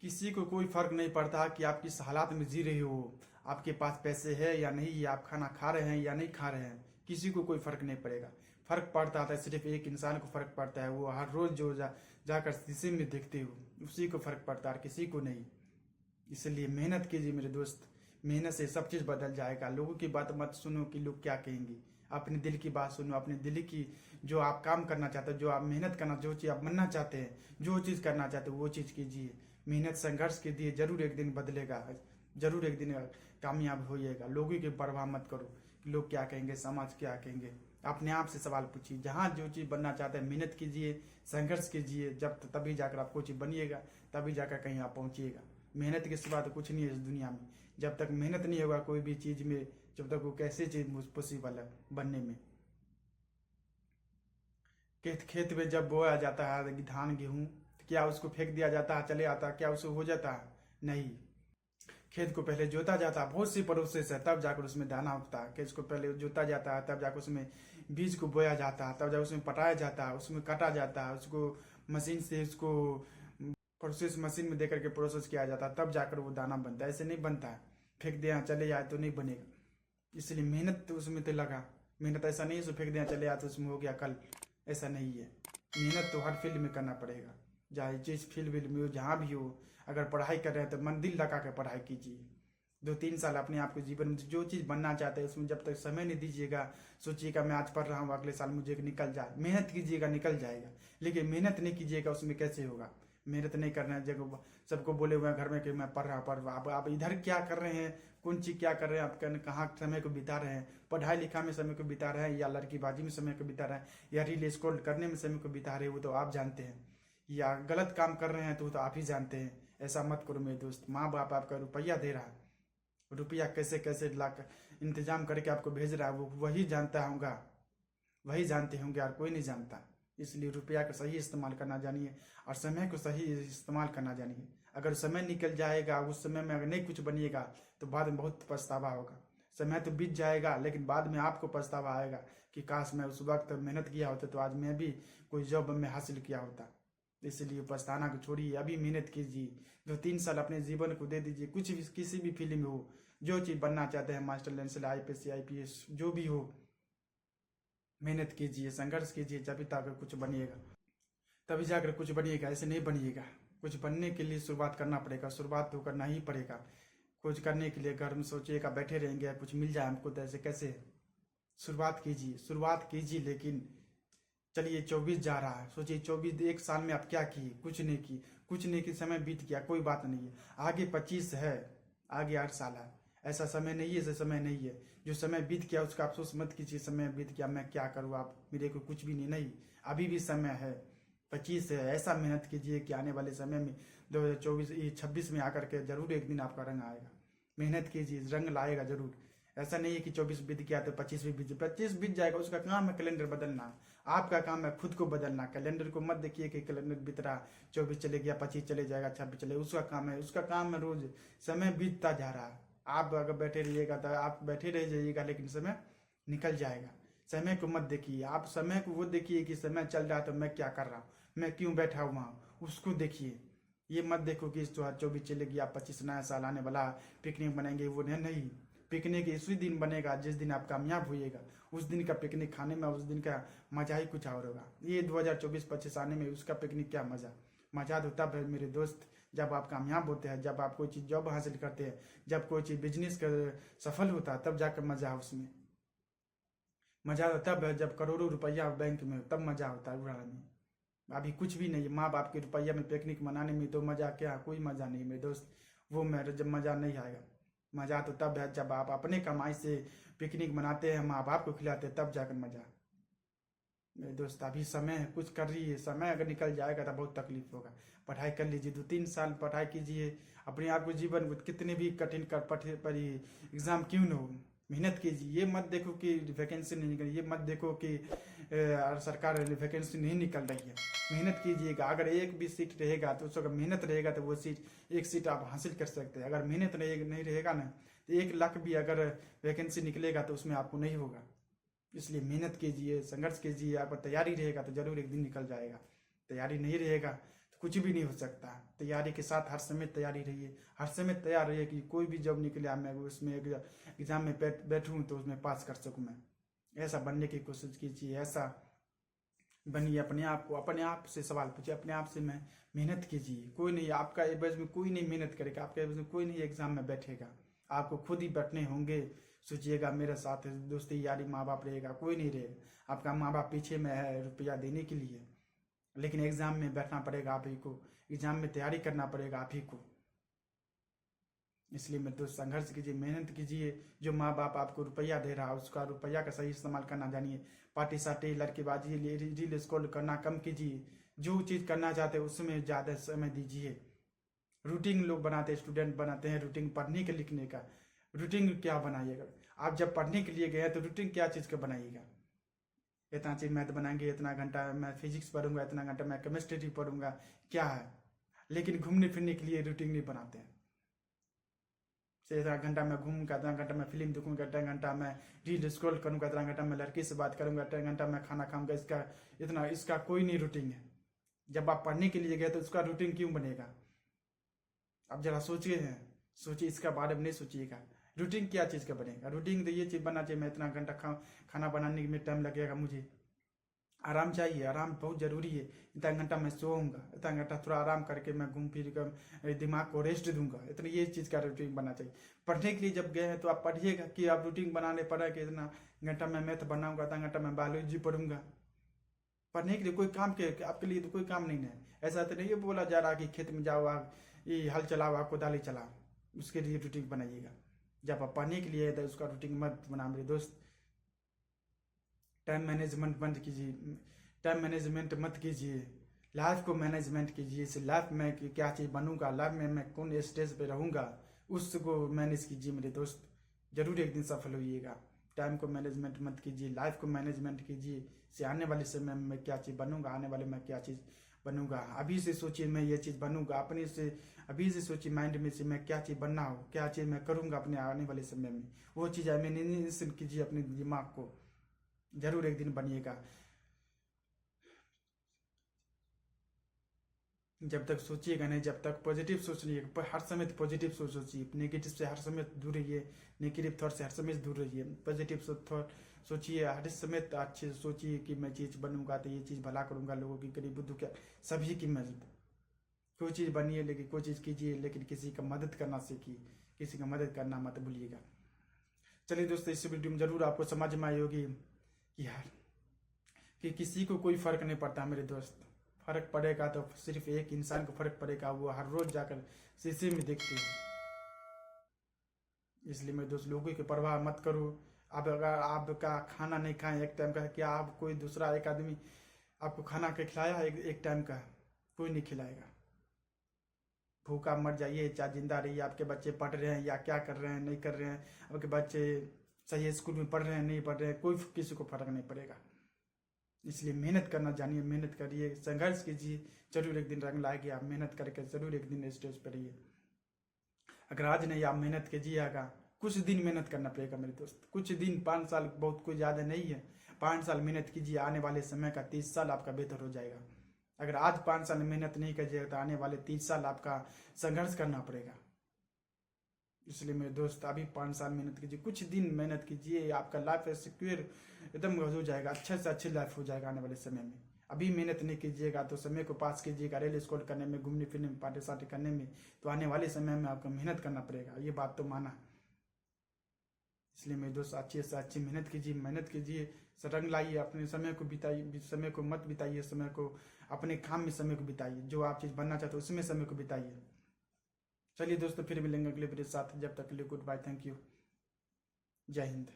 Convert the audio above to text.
किसी को कोई फर्क नहीं पड़ता कि आप किस हालात में जी रहे हो, आपके पास पैसे है या नहीं, या आप खाना खा रहे हैं या नहीं खा रहे हैं, किसी को कोई फर्क नहीं पड़ेगा। फर्क पड़ता था सिर्फ एक इंसान को फर्क पड़ता है, वो हर रोज जो जाकर शीशे में देखते हो उसी को फर्क पड़ता है, किसी को नहीं। इसलिए मेहनत कीजिए मेरे दोस्त, मेहनत से सब चीज़ बदल जाएगा। लोगों की बात मत सुनो कि लोग क्या कहेंगे, अपने दिल की बात सुनो, अपने दिल की जो आप काम करना चाहते हो, जो आप मेहनत करना, जो चीज़ आप बनना चाहते हैं, जो चीज़ करना चाहते हो वो चीज़ कीजिए। मेहनत संघर्ष कीजिए, जरूर एक दिन बदलेगा, जरूर एक दिन कामयाब होइएगा। लोगों की परवाह मत करो कि लोग क्या कहेंगे, समाज क्या कहेंगे। अपने आप से सवाल पूछिए, जहाँ जो चीज़ बनना चाहते हैं मेहनत कीजिए, संघर्ष कीजिए, जब तभी जाकर आप कुछ बनिएगा, तभी जाकर कहीं आप पहुँचिएगा। मेहनत के सिवा तो कुछ नहीं है इस दुनिया में। जब तक मेहनत नहीं होगा कोई भी चीज़ में, जब तक वो कैसे चीज़ पॉसिबल है बनने में। खेत में जब बोया जाता है धान गेहूँ, तो क्या उसको फेंक दिया जाता है चले आता है, क्या उसको हो जाता है? नहीं। खेत को पहले जोता जाता है, बहुत सी प्रोसेस है, तब जाकर उसमें दाना उगता है। खेत को पहले जोता जाता है, तब जाकर उसमें बीज को बोया जाता है, तब जाकर उसमें पटाया जाता है, उसमें काटा जाता है, उसको मशीन से उसको प्रोसेस मशीन में देकर के प्रोसेस किया जाता है, तब जाकर वो दाना बनता है। ऐसे नहीं बनता है फेंक दिया चले जाए तो नहीं बनेगा। इसलिए मेहनत तो उसमें तो लगा, मेहनत ऐसा नहीं है फेंक दिया चले जाए तो उसमें हो गया कल, ऐसा नहीं है। मेहनत तो हर फील्ड में करना पड़ेगा, चाहे जिस फील्ड में हो, जहाँ भी हो। अगर पढ़ाई कर रहे हैं तो मन दिल लगा कर पढ़ाई कीजिए। 2-3 साल अपने आप को जीवन में जो चीज़ बनना चाहते हैं उसमें जब तक समय नहीं दीजिएगा, सोचिएगा मैं आज पढ़ रहा हूँ अगले साल मुझे निकल जाए। मेहनत कीजिएगा निकल जाएगा, लेकिन मेहनत नहीं कीजिएगा उसमें कैसे होगा? मेहनत नहीं करना है, जगह सबको बोले हुए हैं घर में कि मैं पढ़ रहा हूँ, आप इधर क्या कर रहे हैं, कौन चीज़ क्या कर रहे हैं, आप कहाँ समय को बिता रहे हैं? पढ़ाई लिखा में समय को बिता रहे हैं, या लड़कीबाजी में समय को बिता रहे हैं, या रील स्क्रॉल करने में समय को बिता रहे हैं, वो तो आप जानते हैं। या गलत काम कर रहे हैं तो वो तो आप ही जानते हैं। ऐसा मत करो मेरे दोस्त। माँ बाप आपका रुपया दे रहा है, रुपया कैसे कैसे ला इंतजाम करके आपको भेज रहा है, वो वही जानता होगा, वही जानते होंगे, और कोई नहीं जानता। इसलिए रुपया का सही इस्तेमाल करना जानिए, और समय को सही इस्तेमाल करना जानिए। अगर समय निकल जाएगा, उस समय में अगर नहीं कुछ बनिएगा तो बाद में बहुत पछतावा होगा। समय तो बीत जाएगा, लेकिन बाद में आपको पछतावा आएगा कि काश मैं उस वक्त मेहनत किया होता तो आज मैं भी कोई जॉब में हासिल किया होता। इसलिए पछताना को छोड़िए, अभी मेहनत कीजिए। 2-3 साल अपने जीवन को दे दीजिए, कुछ भी किसी भी फील्ड में हो, जो चीज़ बनना चाहते हैं, मास्टर लेंसल IPS IPS जो भी हो, मेहनत कीजिए, संघर्ष कीजिए, तभी जाकर कुछ बनिएगा, तभी जाकर कुछ बनिएगा। ऐसे नहीं बनिएगा। कुछ बनने के लिए शुरुआत करना पड़ेगा, शुरुआत तो करना ही पड़ेगा। कुछ करने के लिए घर में सोचिएगा बैठे रहेंगे कुछ मिल जाए हमको तो ऐसे कैसे? शुरुआत कीजिए, शुरुआत कीजिए। लेकिन चलिए 24 जा रहा है, सोचिए 24 एक साल में आप क्या किए? कुछ नहीं किए, कुछ नहीं किए, समय बीत गया, कोई बात नहीं है। आगे 25 है, आगे 8 साल है। ऐसा समय नहीं है, ऐसा समय नहीं है। जो समय बीत गया उसका अफसोस मत कीजिए, समय बीत गया मैं क्या करूँ, आप मेरे को कुछ भी नहीं। नहीं, अभी भी समय है, 25 है। ऐसा मेहनत कीजिए कि आने वाले समय में 2026 में आकर के जरूर एक दिन आपका रंग आएगा। मेहनत कीजिए, रंग लाएगा जरूर। ऐसा नहीं है कि 24 बीत गया तो 25 भी बीत, 25 बीत जाएगा, उसका काम है कैलेंडर बदलना। आपका काम है खुद को बदलना। कैलेंडर को मत देखिए कि कैलेंडर बीत रहा, 24 चले गया, 25 चले जाएगा, 26 चले, उसका काम है, उसका काम है रोज समय बीतता जा रहा है। आप अगर बैठे रहिएगा तो आप बैठे रह जाइएगा, लेकिन समय निकल जाएगा। समय को मत देखिए, आप समय को वो देखिए कि समय चल रहा है तो मैं क्या कर रहा हूँ, मैं क्यों बैठा हूँ वहाँ, उसको देखिए। ये मत देखो कि 24 चले गया, 25 नया साल आने वाला, पिकनिक बनेंगे, वो नहीं। पिकनिक इसी दिन बनेगा जिस दिन आप कामयाब होइएगा। उस दिन का पिकनिक खाने में, उस दिन का मजा ही कुछ और होगा। ये 2024-25 आने में उसका पिकनिक क्या मजा? मजा तो तब है मेरे दोस्त जब आप कामयाब होते हैं, जब आप कोई चीज़ जॉब हासिल करते हैं, जब कोई चीज़ बिजनेस कर सफल होता है, तब जाकर मजा है उसमें। मजा तब है जब करोड़ों रुपया बैंक में, तब मजा होता है उड़ाने में। अभी कुछ भी नहीं, माँ बाप के रुपया में पिकनिक मनाने में तो मजा क्या, कोई मजा नहीं मेरे दोस्त। वो मेरे जब मजा नहीं आएगा। मजा तो तब है जब आप अपने कमाई से पिकनिक मनाते हैं, माँ बाप को खिलाते हैं, तब जाकर मजा। मेरे दोस्त अभी समय है, कुछ कर रही है। समय अगर निकल जाएगा तो बहुत तकलीफ होगा। पढ़ाई कर लीजिए, 2-3 साल पढ़ाई कीजिए, अपने आप को जीवन में कितने भी कठिन कर पर एग्जाम क्यों न हो, मेहनत कीजिए। ये मत देखो कि वैकेंसी नहीं निकल, ये मत देखो कि सरकार वैकेंसी नहीं निकल रही है। मेहनत कीजिएगा। अगर एक भी सीट रहेगा तो उसका मेहनत रहेगा तो वो सीट, एक सीट आप हासिल कर सकते हैं। अगर मेहनत नहीं रहेगा ना तो 1 लाख भी अगर वैकेंसी निकलेगा तो उसमें आपको नहीं होगा। इसलिए मेहनत कीजिए, संघर्ष कीजिए। आपका तैयारी रहेगा तो जरूर एक दिन निकल जाएगा, तैयारी नहीं रहेगा तो कुछ भी नहीं हो सकता। तैयारी के साथ हर समय तैयारी रहिए, हर समय तैयार रहिए कि कोई भी जॉब निकले मैं उसमें एग्जाम में बैठूँ तो उसमें पास कर सकूँ मैं। ऐसा बनने की कोशिश कीजिए, ऐसा बनिए। अपने आप से सवाल पूछिए, अपने आप से मैं मेहनत कीजिए। कोई नहीं आपका एवज में, कोई नहीं मेहनत करेगा आपके एवज में, कोई नहीं एग्जाम में बैठेगा। आपको खुद ही बैठने होंगे। सोचिएगा मेरे साथ दोस्ती यारी माँ बाप रहेगा, कोई नहीं रहेगा। आपका माँ बाप पीछे में है रुपया देने के लिए, लेकिन एग्जाम में बैठना पड़ेगा आप ही को, एग्जाम में तैयारी करना पड़ेगा आप ही को। इसलिए मेरे दोस्त संघर्ष कीजिए, मेहनत कीजिए। जो माँ बाप आपको रुपया दे रहा है उसका रुपया का सही इस्तेमाल करना जानिए। पार्टी सार्टी लड़केबाजी रील स्क्रॉल करना कम कीजिए। जो चीज़ करना चाहते हैं उसमें ज़्यादा समय दीजिए। रूटीन लोग बनाते हैं, स्टूडेंट बनाते हैं रूटीन पढ़ने के लिखने का। रूटीन क्या बनाइएगा? आप जब पढ़ने के लिए गए तो रूटीन क्या चीज़ का बनाइएगा? इतना चीज मैथ बनाएंगे, इतना घंटा मैं फिजिक्स पढ़ूंगा, इतना घंटा मैं केमिस्ट्री पढ़ूंगा, क्या है? लेकिन घूमने फिरने के लिए रूटीन नहीं बनाते हैं। से इतना घंटा मैं घूमूंगा, इतना घंटा मैं फिल्म देखूंगा, इतना घंटा मैं रील स्क्रॉल करूंगा, इतना घंटा मैं लड़की से बात करूंगा, इतना घंटा मैं खाना खाऊंगा। इसका कोई नहीं रूटीन है। जब आप पढ़ने के लिए गए तो उसका रूटीन क्यों बनेगा? अब जरा सोचिए इसका बारे में नहीं सोचिएगा। रूटीन क्या चीज़ का बनेगा? रूटीन तो ये चीज़ बनना चाहिए, मैं इतना घंटा खाना बनाने में टाइम लगेगा, मुझे आराम चाहिए, आराम बहुत ज़रूरी है। इतना घंटा मैं सोऊंगा, इतना घंटा थोड़ा आराम करके मैं घूम फिर कर दिमाग को रेस्ट दूंगा, इतना ये चीज़ का रूटीन बनना चाहिए। पढ़ने के लिए जब गए हैं तो आप पढ़िएगा कि आप रूटीन बनाने पड़ा कि इतना घंटा मैं मैथ बनाऊंगा, इतना घंटा मैं बायोलॉजी पढ़ूंगा। पढ़ने के लिए कोई काम के आपके लिए तो कोई काम नहीं है। ऐसा तो नहीं बोला जा रहा कि खेत में जाओ, आप ये हल चलाओ, आप कोदाली चलाओ, उसके लिए रूटीन बनाइएगा। जब आप पढ़ने के लिए तो उसका रूटीन मत बना मेरे दोस्त। टाइम मैनेजमेंट बंद कीजिए, टाइम मैनेजमेंट मत कीजिए, लाइफ को मैनेजमेंट कीजिए। इस लाइफ में क्या चीज़ बनूंगा, लाइफ में मैं कौन स्टेज पे रहूंगा, उसको मैनेज कीजिए मेरे दोस्त। जरूर एक दिन सफल होइएगा। टाइम को मैनेजमेंट मत कीजिए, लाइफ को मैनेजमेंट कीजिए। से आने वाले समय में मैं क्या चीज़ बनूंगा, आने वाले में क्या चीज़ बनूंगा। अभी से सोचिए मैं ये चीज़ बनूंगा, अपने से अभी से सोचिए माइंड में से मैं क्या चीज़ बनना हो, क्या चीज़ मैं करूंगा अपने आने वाले समय में। वो चीज़ मैनेज कीजिए अपने दिमाग को, जरूर एक दिन बनिएगा। जब तक सोचिएगा नहीं, जब तक पॉजिटिव सोच रहिए, हर समय पॉजिटिव सोचिए। नेगेटिव से हर समय दूर रहिए, नेगेटिव थॉट से हर समय दूर रहिए। पॉजिटिव थॉट सोचिए, हर समय अच्छे से सोचिए कि मैं चीज़ बनूंगा तो ये चीज़ भला करूंगा, लोगों की गरीब बुद्धू क्या सभी की मदद। कोई चीज़ बनिए, लेकिन कोई चीज़ कीजिए, लेकिन किसी का मदद करना सीखिए, किसी का मदद करना मत भूलिएगा। चलिए दोस्तों, इस वीडियो में जरूर आपको समझ में आई होगी यार कि किसी को कोई फर्क नहीं पड़ता मेरे दोस्त। फर्क पड़ेगा तो सिर्फ एक इंसान को फर्क पड़ेगा, वो हर रोज जाकर शीशे में देखते हैं। इसलिए मेरे दोस्त, लोगों की परवाह मत करो। अब अगर आपका खाना नहीं खाएं एक टाइम का, क्या आप कोई दूसरा एक आदमी आपको खाना के खिलाया एक टाइम का? कोई नहीं खिलाएगा। भूखा मर जाइए चाहे जिंदा रहिए। आपके बच्चे पढ़ रहे हैं या क्या कर रहे हैं नहीं कर रहे हैं, आपके बच्चे सही स्कूल में पढ़ रहे हैं नहीं पढ़ रहे हैं, कोई किसी को फर्क नहीं पड़ेगा। इसलिए मेहनत करना जानिए, मेहनत करिए, संघर्ष कीजिए। जरूर एक दिन रंग लाएगी। आप मेहनत करके जरूर एक दिन स्टेज पर रहिए। अगर आज नहीं आप मेहनत कीजिएगा, कुछ दिन मेहनत करना पड़ेगा मेरे दोस्त, कुछ दिन। 5 साल बहुत कोई ज़्यादा नहीं है। 5 साल मेहनत कीजिए, आने वाले समय का 30 साल आपका बेहतर हो जाएगा। अगर आज 5 साल मेहनत नहीं कीजिएगा तो आने वाले 30 साल आपका संघर्ष करना पड़ेगा। इसलिए मेरे दोस्त, अभी 5 साल मेहनत कीजिए, कुछ दिन मेहनत कीजिए, आपका लाइफ सिक्योर एकदम हो जाएगा, अच्छे से अच्छी लाइफ हो जाएगा आने वाले समय में। अभी मेहनत नहीं कीजिएगा तो समय को पास कीजिएगा, रील स्क्रॉल करने में, घूमने फिरने में, पार्टी सार्टी करने में, तो आने वाले समय में आपको मेहनत करना पड़ेगा। ये बात तो माना। इसलिए मेरे दोस्त, अच्छे से अच्छी मेहनत कीजिए, मेहनत कीजिए, रंग लाइए, अपने समय को बिताइए। समय को मत बिताइए, समय को अपने काम में समय को बिताइए। जो आप चीज़ बनना चाहते हो उसमें समय को बिताइए। चलिए दोस्तों, फिर मिलेंगे अगले वीडियो के साथ। जब तक के लिए गुड बाय, थैंक यू, जय हिंद।